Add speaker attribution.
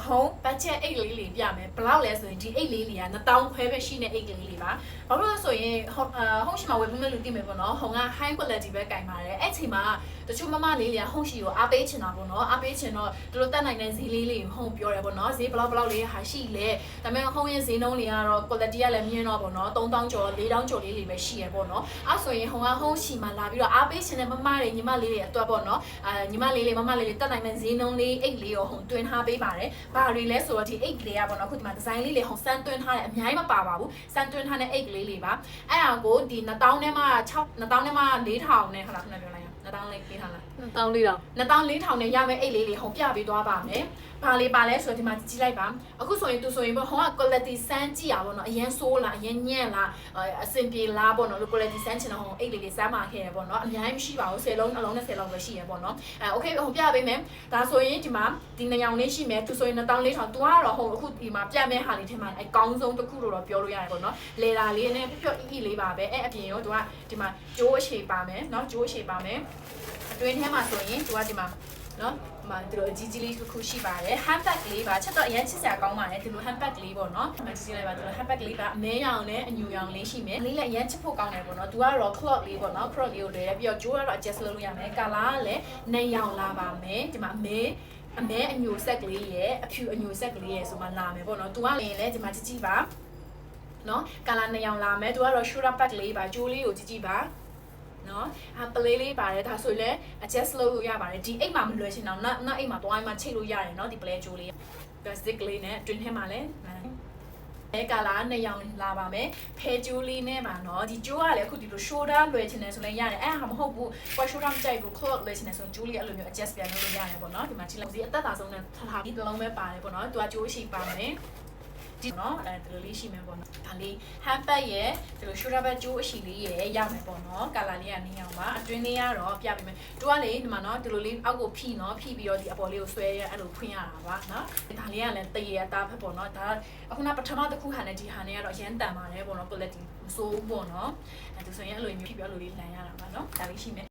Speaker 1: home budget အိတ်လေးလေးပြမယ်ဘလောက်လဲဆိုရင်ဒီအိတ်လေးလေးက1000ခွဲပဲရှိတဲ့အိတ်လေးလေးပါဘာလို့လဲဆိုရင် home ရှိမှာဝယ်ဖို့မလို့သိမယ်ပေါ့နော် home က high quality ပဲကင်ပါတယ်အဲ့ချိန်မှာတချို့မမလေးတွေက home ရှိကိုအားပေးချင်တာပေါ့နော်အားပေးချင်တော့တို့လိုတက်နိုင်တဲ့ဈေးလေးလေး home ပြောတယ်ပေါ့နော်ဈေးဘလောက်လေးဟာရှိလဲဒါပေမဲ့ home ရဲ့ဈေးနှုန်းတွေကတော့ quality ကလည်းမြင့်တော့ပေါ့နော်3000ကျော်4000ကျော်လေးလေးပဲရှိရပေါ့နော်အဲ့ဆိုရင် home က home ရှိမှာလာပြီးတော့အားပေးချင်တဲ့မမတွေညီမလေးတွေအတွက်ပေါ့နော်ညီမလေးမမလေးတက်နိုင်တဲ့ဈေးနှုန်းလေးအိတ်လေးကို home တွင်ထားပေးပါတယ်ဘာတွေလဲဆိုတော့ဒီအိတ်လေးကပေါ့နော်ခုဒီမှာဒီဇိုင်းလေး home စမ်းတွင်ထားတယ်အများကြီးမပါပါဘူးစမ်းတွင်ထားတဲ့အိတ်လေးလေးပါအဲ့ဒါကိုဒီ2000နဲ့မှ2000နဲ့မှ4000နဲ့ဟုတ်လားခဏပြောလိုက်ရ2000လေးပေးထားလား2400နဲ့ရမယ့်အိတ်လေးလေး home ပြပေးသွားပါမယ်ဘာလေးပါလဲဆိုတော့ဒီမှာကြည့်လိုက်ပါအခုဆိုရင်သူဆိုရင်ပေါ့ home က quality စမ်းကြည့်ရပါတော့အရင်ဆိုးလားအရင်ညံ့လားအစင်ပြေလားပေါ့နော် quality စမ်းချင်တော့ home အိတ်လေးစမ်းပါခဲ့ရပေါ့နော်အများကြီးမရှိပါဘူး10လုံးအလုံးနဲ့10လုံးပဲရှိရပေါ့နော်okay home ပြပေးမယ်ဒါဆိုရင်ဒီမှာဒီနှစ်ယောက်လေးရှိမယ်သူဆိုရင်2400သူကတော့ home အခုဒီမှာပြမဲ့ဟာလေးထဲမှာအကောင်းဆုံးတစ်ခုလို့တော့ပြောလို့ရတယ်ပေါ့နော်လေတာလေးနဲ့ဖြော့အီလေးပါပဲအဲ့အပြင်ရောသူကဒီမှာကျိုးအရှိပါမယ်เนาะကျိုးအရှိပါမယ်အတွင်းထဲမှာဆိုရင်သူကဒီမှာเนาะမှာဒီလိုအကြီးကြီးလေးတစ်ခုရှိပါတယ် handbag လေးပါချက်တော့အရင်ချစ်စရာကောင်းပါတယ်ဒီလို handbag လေးပေါ့နော်အကြီးကြီးလေးပါဒီလို handbag လေးကအမဲရောင်နဲ့အညူရောင်လေးရှိမယ်လေးလည်းအရင်ချစ်ဖို့ကောင်းတယ်ပေါ့နော်သူကတော့ cloth လေးပေါ့နော် cloth လေးကိုလွယ်တယ်ပြီးတော့ကျိုးကတော့ adjust လုပ်လို့ရမယ် color ကလည်းနေရောင်လာပါမယ်ဒီမှာအမဲအညူဆက်ကလေးရဲ့အဖြူအညူဆက်ကလေးရဲ့ဆိုမှလာမယ်ပေါ့နော်သူကလည်းဒီမှာကြည့်ပါနော် color နေရောင်လာမယ်သူကတော့ shoulder bag လေးပါကျိုးလေးကိုကြည့်ပါနော်ပလေးလေးပါတယ်ဒါဆိုရင် adjust လုပ်လို့ရပါတယ်ဒီအိတ်မှာမလွယ်ချင်တော့နောက်အိတ်မှာတွိုင်းမှာချိတ်လို့ရတယ်နော်ဒီပလဲကြိုးလေး plastic လေးနဲ့တွင်းထဲမှာလည်းအဲကလာနှစ်ရောင်လာပါမယ်ဖဲကျိုးလေးနဲ့ပါနော်ဒီကျိုးကလည်းအခုဒီလို shoulder လွယ်ချင်တယ်ဆိုလည်းရတယ်အဲ့ဟာမဟုတ်ဘူး shoulder မကြိုက်ဘူး cloth လွယ်ချင်တယ်ဆိုကျိုးလေးအဲ့လိုမျိုး adjust ပြန်လုပ်လို့ရတယ်ပေါ့နော်ဒီမှာကြည့်လိုက်ဒီအသက်သာဆုံးနဲ့ထားပြီးတစ်လုံးပဲပါတယ်ပေါ့နော်သူကကျိုးရှိပါမယ်ဒီနော်ဒီလိုလေးရှိမယ်ပေါ့နော်ဒါလေး handbag ရဲ့ဒီလို shoulder bag ကျိုးအရှိလေးရဲ့ရမယ်ပေါ့နော် color လေးကနေအောင်ပါအတွင်းလေးကတော့ပြပေးမယ်သူကလေဒီမှာနော်ဒီလိုလေးအောက်ကိုဖိနော်ဖိပြီးတော့ဒီအပေါ်လေးကိုဆွဲရအဲ့လိုဖွင့်ရတာပါနော်ဒါလေးကလည်းတရေအသားဖက်ပေါ့နော်ဒါအခုနပထမတစ်ခုဟာနဲ့ဒီဟာနဲ့ကတော့အရင်တန်ပါတယ်ပေါ့နော် quality မဆိုးဘူးပေါ့နော်အဲဒါဆိုရင်အဲ့လိုမျိုးဖိပြီးအဲ့လိုလေးလန်ရတာပါနော်ဒါလေးရှိမယ်